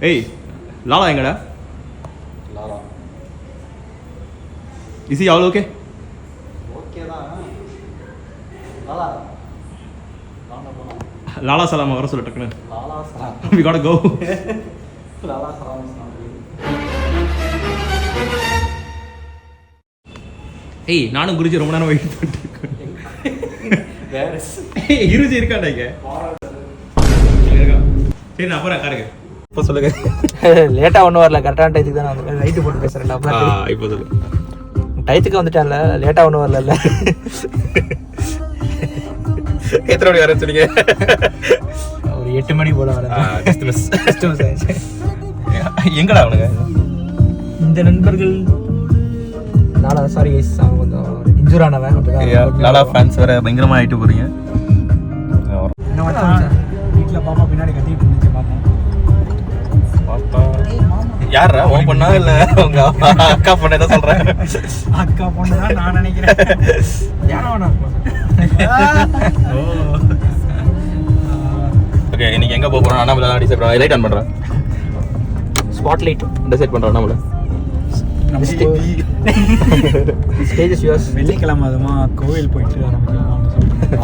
ஏய் லாலா எங்கடா? Lala is he all okay? Okay தான். லாலா லாலா சலாம் வர சொல்ல டக்குன்னு. லாலா சலாம். We gotta go. லாலா சலாம். ஏய் நானும் குருஜி ரொம்ப நேரம் வெயிட் பண்ணிட்டு இருக்கேன். வேற குருஜி இருக்காடா இங்க? சரி நான் அப்புறம் காருங்க. இப்போ சொல்லுங்க. லேட்டா ஒன்றும் வரல, கரெக்டான டயத்துக்கு தான் வந்து லைட்டு போட்டு பேசுறேன். இப்போ சொல்லு. டயத்துக்கு வந்துட்டான்ல, லேட்டா ஒன்றும் வரல. எத்தனை மணி வரேன்னு சொன்னீங்க? ஒரு 8 மணி போல வரேன். எங்கடா அவனுங்க? இந்த நண்பர்கள் லாலா சாரி அவன் கொஞ்சம் இன்ஜூர் ஆனவன். லாலா ஃபேன்ஸ் வேற பயங்கரமா ஆயிட்டு போறீங்க. வீட்டில் பாப்பா பின்னாடி கத்திட்டு இருந்துச்சு, பார்த்தேன். யாரா உன் பொண்ணா இல்ல உங்க அக்கா பொண்ணு என்ன சொல்றேன்? அக்கா பொண்ணு தான் நான் நினைக்கிறேன். யாரோ ஓகே இன்னைக்கு எங்க போக போறோம்? அண்ணாமலை தான் டிசைட் பண்றேன். லைட் ஆன் பண்றேன். ஸ்பாட் லைட் டிசைட் பண்றேன் அண்ணாமலை. Stages use. வெள்ளிக்கிழமை அதுமா கோவில் போயிட்டு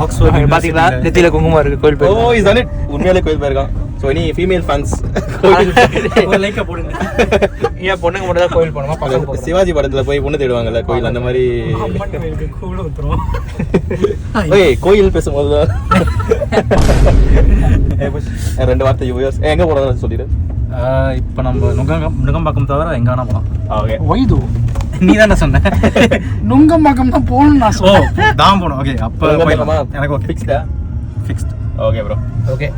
ஆக்ஸ்போர்ட் பாத்தீங்களா? நெத்தியில குங்குமம் இருக்கு. கோயில் போய். ஓ இஸ் இட்? உண்மையிலே கோயில் போயிருக்கான். சோ எனி ஃபீமேல் ஃபேன்ஸ் ஒரு லைக்க போடுங்க. ஏன் பொண்ணுங்க மட்டும் தான் கோயில் போணுமா? பக்கம் போறோம். சிவாஜி படத்துல போய் பொண்ணு தேடுவாங்கல்ல கோயில், அந்த மாதிரி. அம்மன் கோயிலுக்கு கூட ஊத்துறோம். ஓய் கோயில் பேசும்போது ரெண்டு வார்த்தை யூஸ் எங்க போறதுன்னு சொல்லிடு. இப்போ நம்ம நுங்கம்பாக்கம் தவிர எங்க வேணா போகலாம். ஓகே ஒய்து நீ தானே சொன்ன நுங்கம்பாக்கம் தான் போகணும் நான் சொன்னேன். தான் போகணும். ஓகே அப்போ எனக்கு ஓகே ஃபிக்ஸ்டா? ஃபிக்ஸ்ட். Okay bro. ஓகே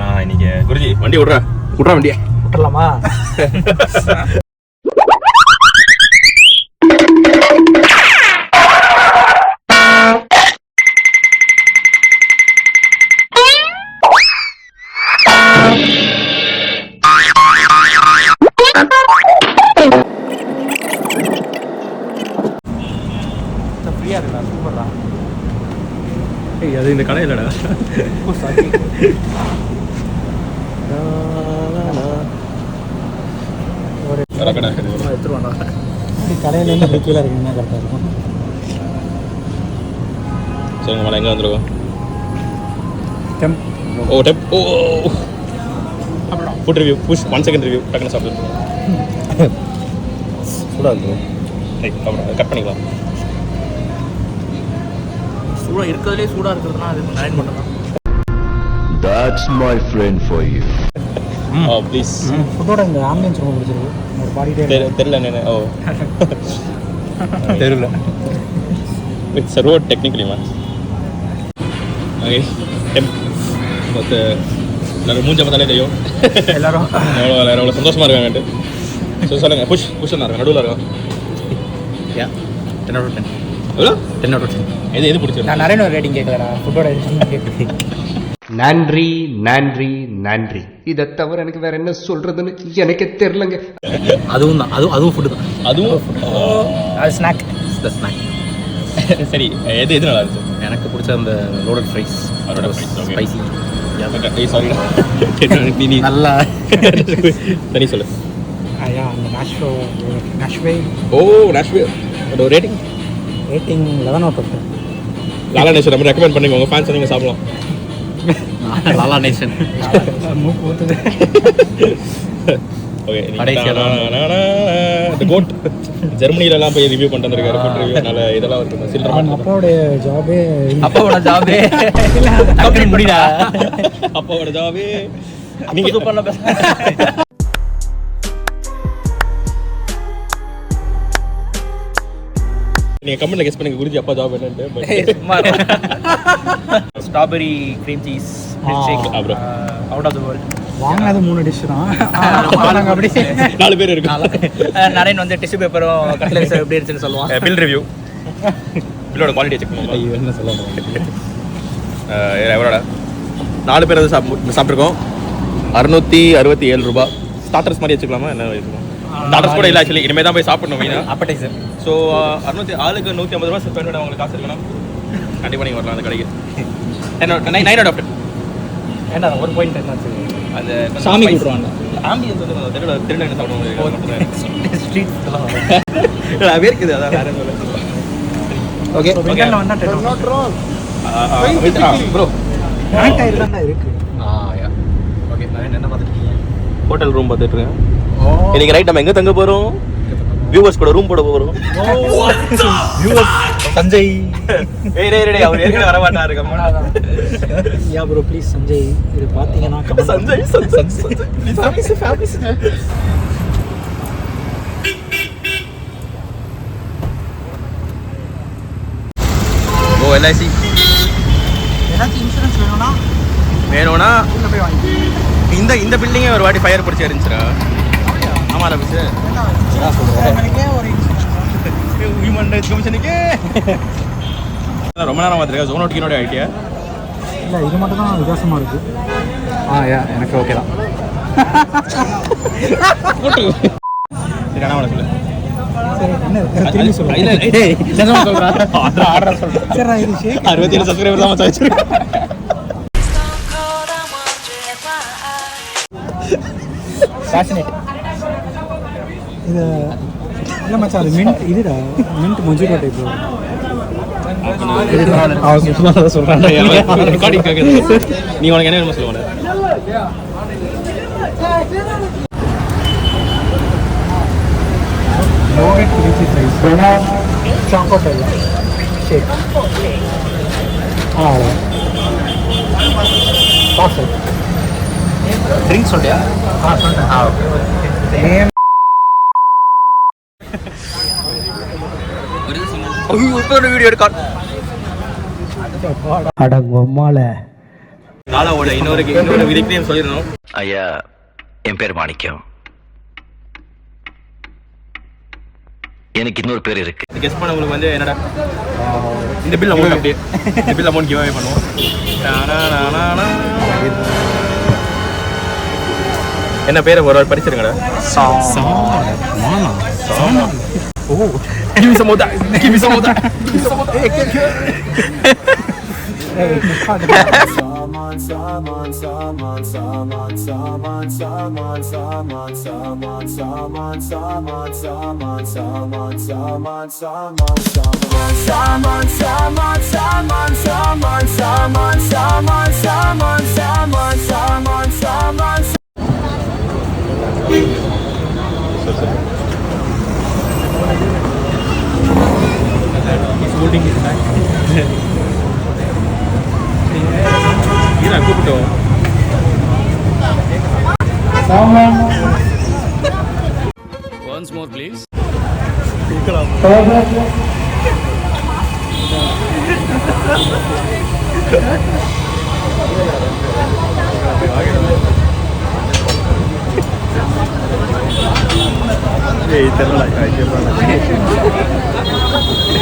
நான் இன்னைக்கு குருஜி வண்டி விட்றா வண்டியை விட்டுறலாமா? ஃப்ரீயா இருக்கா? சூப்பர்ரா. ஏய் அது இந்த கடை இல்லடா. ஓ சாரி. ஒரு கடை எடுத்துருவாண்டா. கடையில இருந்து கீழே இருக்குன்னா கரெக்டாக இருக்கும். சொல்லுங்க மேடம் எங்கே வந்துருக்கோம்? டெம்ப். ஓ டெப். ஓ ஃபுட் ரிவ்யூ. புஷ் 1 செகண்ட் ரிவ்யூ. டக்குன்னு சாப்பிடு. சூடாக இருக்கும். அப்புறம் கட் பண்ணிக்கலாம். சூடாக இருக்கிறதுலே சூடாக இருக்கிறதுனா அது நைன் மட்டும் தான். That's my friend for you. Oh please. ஃபுட்டோட இந்த ஆம்பியன்ஸ் ரொம்ப பிடிச்சிருக்கு. ஒரு பாடிட்டே தெரியல என்ன. ஓ தெரியல. It's a road technically man. Okay. But நான் மூஞ்ச பார்த்தாலே தெரியும் எல்லாரும் எவ்வளோ சந்தோஷமா இருக்காங்கன்ட்டு. ஸோ சொல்லுங்க. புஷ் தான் இருக்கான், நடுவில் இருக்கான். யா 10 out of 10. எவ்வளோ? 10 out of 10. எது பிடிச்சிருக்கு? நான் நிறைய ரேட்டிங் கேட்கலடா, ஃபுட்டோட ரேட்டிங். நன்றி நன்றி நன்றி. இதை தவிர எனக்கு வேற என்ன சொல்றதுன்னு எனக்கு தெரியலங்க. அதுவும் தான், அதுவும் ஃபுட்டு தான். அதுவும் அது ஸ்நாக். ஸ்நாக். சரி எது நல்லா இருந்துச்சு? எனக்கு பிடிச்ச அந்த லோடட் ஃப்ரைஸ். ஸ்பைசி. சாரி நீ நல்லா சரி சொல்லு. ஐயா அந்த நாஷ்வே. ஓ நாஷ்வே. அதோட rating 11 out of 10. Lala nation நம்ம ரெக்கமெண்ட் பண்ணுங்க, உங்கள் ஃபேன்ஸ் நீங்கள் சாப்பிடலாம். லாலா நேஷன் மூக்கு ஊற்றுது. ஓகே தி கோட் ஜெர்மனிலலாம் போய் ரிவ்யூ பண்ணிட்டு வந்திருக்காரு. Food review. அதனால இதெல்லாம் இருக்குது. சில்ட்ரன் அப்பாவோட ஜாபே டக்குனு முடிடா. அப்பாவோட ஜாபே நீங்கள் சூப்பராக பேச. நீங்கள் கமெண்ட்ல கெஸ் பண்ணுங்க குருஜி அப்பா ஜாப் என்னன்ட்டு. Strawberry cream cheese milk shake out of the world. வாங்கினது 3 டிஷ் தான். நாங்கள் அப்படி 4 பேர் இருக்கு. நரேன் வந்து டிஷ்யூ பேப்பரும் கட்லரிஸ் எப்படி இருந்துச்சுன்னு சொல்லுவான். Bill review. பில்லோட குவாலிட்டி செக் பண்ணுவோம். ஐயோ என்ன சொல்ல எவ்வளோடா? 4 பேர் வந்து சாப்பிட்ருக்கோம். 667 ரூபாய். ஸ்டார்டர்ஸ் மாதிரி வச்சுக்கலாமா? என்ன வச்சுக்கலாம்? ஸ்டார்டர்ஸ் கூட இல்லை ஆக்சுவலி. இனிமேல் தான் போய் சாப்பிடணும் மெயினாக. அப்படைசர். ஸோ 600 ஆளுக்கு 150 ரூபா ஸ்பெண்ட் பண்ண உங்களுக்கு காசு இருக்கணும். கண்டிப்பாக நீங்கள் வரலாம் அந்த கடைக்கு 9 out of 10. ஏன்டா ஒரு பாயிண்ட் என்னாச்சு? அந்த சாமி கூப்பிடுவாங்க. ஆம்பியன்ஸ் வந்து அந்த தெருவில் திருடங்க சாப்பிடுவோம். ஸ்ட்ரீட் எல்லாம் அது இருக்குது அதான் வேற சொல்ல. ஓகே வெங்கல்ல வந்தா டென் ப்ரோ ஹேண்ட் ஆயிரு தான் இருக்கு. யா ஓகே நான் என்ன பார்த்துருக்கீங்க? ஹோட்டல் ரூம் பார்த்துட்டு இருக்கேன். இன்னைக்கு ரைட் நம்ம எங்கே தங்க போகிறோம்? வியூவர்ஸ் கூட ரூம் போட போகிறோம். சஞ்சய் டேய் அவர் ஏற்கனவே வர மாட்டாரு. யா ப்ரோ ப்ளீஸ் சஞ்சய் இது பாத்தீங்கன்னா கமெண்ட் சஞ்சய் ஃபேமிலிஸ் ஓ LIC ஏதாச்சும் இன்சூரன்ஸ் வேணும்னா வேணும்னா உள்ள போய் வாங்கி. இந்த பில்டிங்கே ஒரு வாட்டி ஃபயர் பிடிச்சி இருந்துச்சுடா. ஆமாம் ஆஃபீஸ் எனக்கே ஒரு ஹியூமன் ரைட்ஸ் கமிஷனுக்கு ரொம்ப நேரம் பார்த்துருக்கேன். ஜோன் அவுட் கீனோட ஐடியா இல்லை இது மட்டும் தான் வித்தியாசமாக இருக்கு. யா எனக்கு ஓகே தான். சரி ஆனால் உனக்கு சொல்லு. சரி என்ன இருக்கு திரும்பி சொல்லுங்க. சரி இது ஷேக் 67 சப்ஸ்கிரைபர் தான் மச்சான் வச்சிருக்கேன். ஃபேஷனேட் இது இல்லை மச்சான் அது மின்ட் இதுடா மின்ட் மொஜிட்டோ டைப் சொல்கிறேன் நீ உனக்கு என்ன வேணுமோ சொல்லுவாங்க. யோகட் கிரிச்சி ரைஸ் சாக்கோட் இல்லை ஷேக் காசு ட்ரிங்க் சொல்லியா? சொல்லிட்டேன். வீடியோ எடுக்க அடங்கொம்மால காலாவோட இன்னொரு நிக்நேம் சொல்லிடணும். ஐயா என் பேர் மாணிக்கம். எனக்கு இன்னொரு பேர் இருக்கு. கெஸ் பண்ணவங்களுக்கு வந்து என்னடா இந்த பில் அமௌண்ட் அப்படியே இந்த பில் அமௌண்ட் கிவ் அவே பண்ணுவோம். என்ன பேரை ஒரு வாட்டி படிச்சிருங்கடா. Give me some more that. Give me some more that. Give me some more holding it back. Ina கூப்பிட்டோம். Once more please.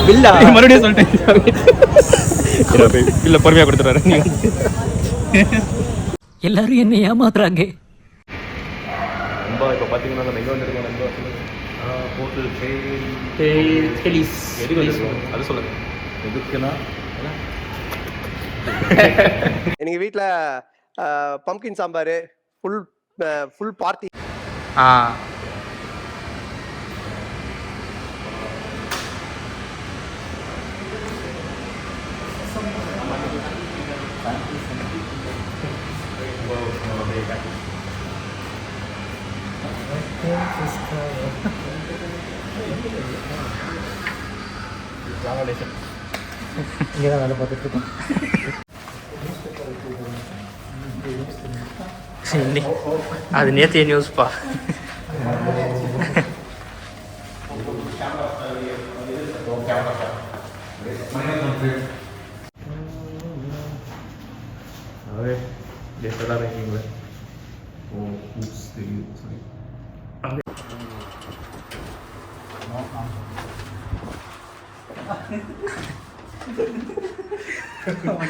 பில்லா மறுபடியும் சொல்லிட்டேன். பில்ல பொறுமையா கொடுத்துறாரு. எல்லாரும் என்ன ஏமாத்துறாங்க. நண்பா இப்போ பார்த்தீங்கன்னா நம்ம எங்கே வந்துருக்கோம் நண்பா? ஹோட்டல் எதுக்கு வந்துருக்கோம் அது சொல்லுங்க. எதுக்குன்னா எனக்கு வீட்டில் பம்கின் சாம்பார் ஃபுல் பார்ட்டி. இங்கே தான் வேலை பார்த்துட்டு இருக்கோம். அது நேற்றைய நியூஸ்ப்பா.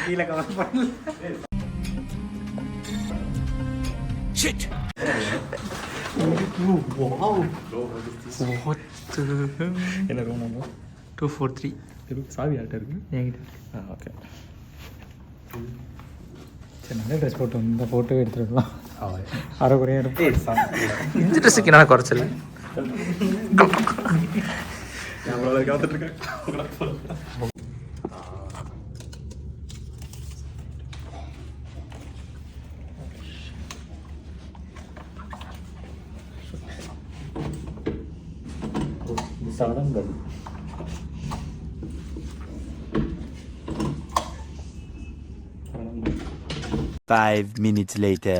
கீழே கவர் பண்ணல. என்ன ரூம் 243 சாவி யார்கிட்ட இருக்கு? என்கிட்ட ஓகே. சரி நல்ல ட்ரெஸ் போட்டு இந்த ஃபோட்டோ எடுத்துருக்கலாம். அரைக்குறையாக இருக்கும். இந்த ட்ரெஸ்ஸுக்கு என்ன குறைச்சல்? சடங்கள் 5 minutes later.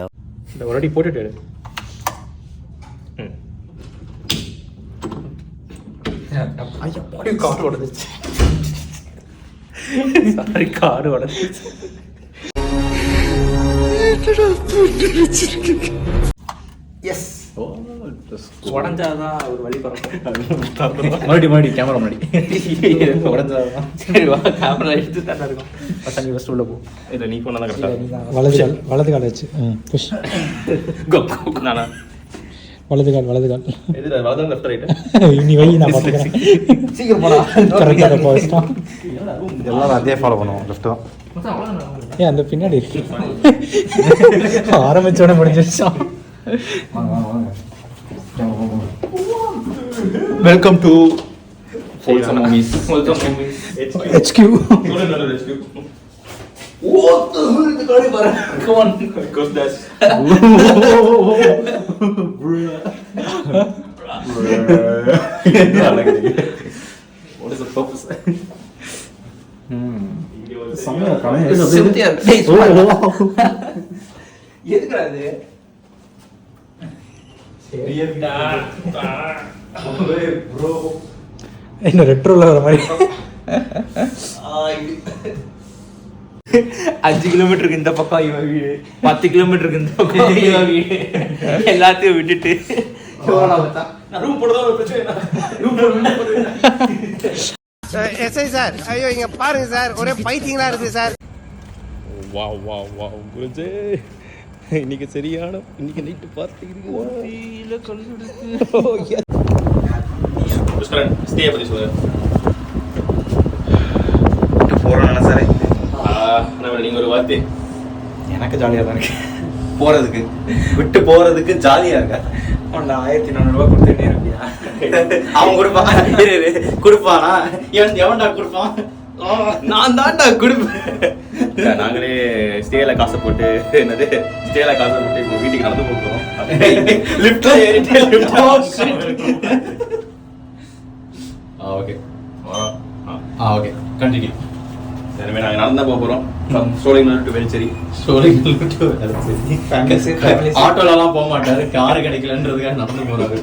இந்த ஒரு அடி போட்டுட்டு ஐயா பாடி கார் உடஞ்சிச்சு. சாரி கார் உடஞ்சிச்சு. எஸ் உடஞ்சாதான் ஒரு வழி பறக்கும். மறுபடி கேமரா முன்னாடி உடஞ்சாதான் சரி வா கேமரா எடுத்து தானே இருக்கும். பசங்க ஃபஸ்ட் உள்ள போ. இல்லை நீ போனா கரெக்டாக. வலது கால் வச்சு புஷ். நானா வலது கால் எது வலது லெஃப்ட் ரைட்டு? நீ வை நான் பார்த்துக்கிறேன். சீக்கிரம் போடா. கரெக்டாக போயிட்டான். எல்லாரும் அதே ஃபாலோ பண்ணுவோம். லெஃப்ட் தான். ஏன் அந்த பின்னாடி இருக்கு ஆரம்பிச்சோட முடிஞ்சிருச்சான். Welcome to Wholesome Movies. HQ. What the hell is the car bar? Come on. Goes dash. What is the purpose? சிம்பியா இருக்கு. எதுக்குடா இது? என்ன ரெட்ரோல வர மாதிரி 5 கிலோமீட்டருக்கு இந்த பக்கம் இவன் வீடு, 10 கிலோமீட்டருக்கு இந்த பக்கம் இவன் வீடு, எல்லாத்தையும் விட்டுட்டு ரூம் போடுறதா பிரச்சனை. எஸ்ஐ சார், ஐயோ இங்க பாருங்க சார், ஒரே பைத்தியங்களா இருக்கு சார். வா குருஜே, இன்னைக்கு சரியான இன்னைக்கு நைட்டு பார்த்துக்கிறீங்க. ஸ்டே பத்தி சொல்லுங்க. போகிறோம் நினைச்சாரே நீங்க ஒரு வார்த்தை. எனக்கு ஜாலியாக தான் இருக்கு போகிறதுக்கு, விட்டு போகிறதுக்கு ஜாலியாக இருக்கா? அவன் 1400 கொடுத்துட்டே இருப்பியா? அவன் கொடுப்பானா? எவன்டா கொடுப்பான்? நான் தான்டா கொடுப்பேன். நாங்களே ஸ்டேல காசை போட்டு என்னது ஸ்டேல காசை போட்டு இப்போ வீட்டுக்கு நடந்து போகிறோம். லிஃப்ட்ல ஏறிட்டே ஓகே ஓகே கண்டினியூ. எனவே நாங்கள் நடந்து தான் போக போகிறோம். சோழிங்கநல்லூர் டு வேலுச்சேரி. ஆட்டோலலாம் போக மாட்டாரு, காரு கிடைக்கலன்றதுக்காக நடந்து போறாரு.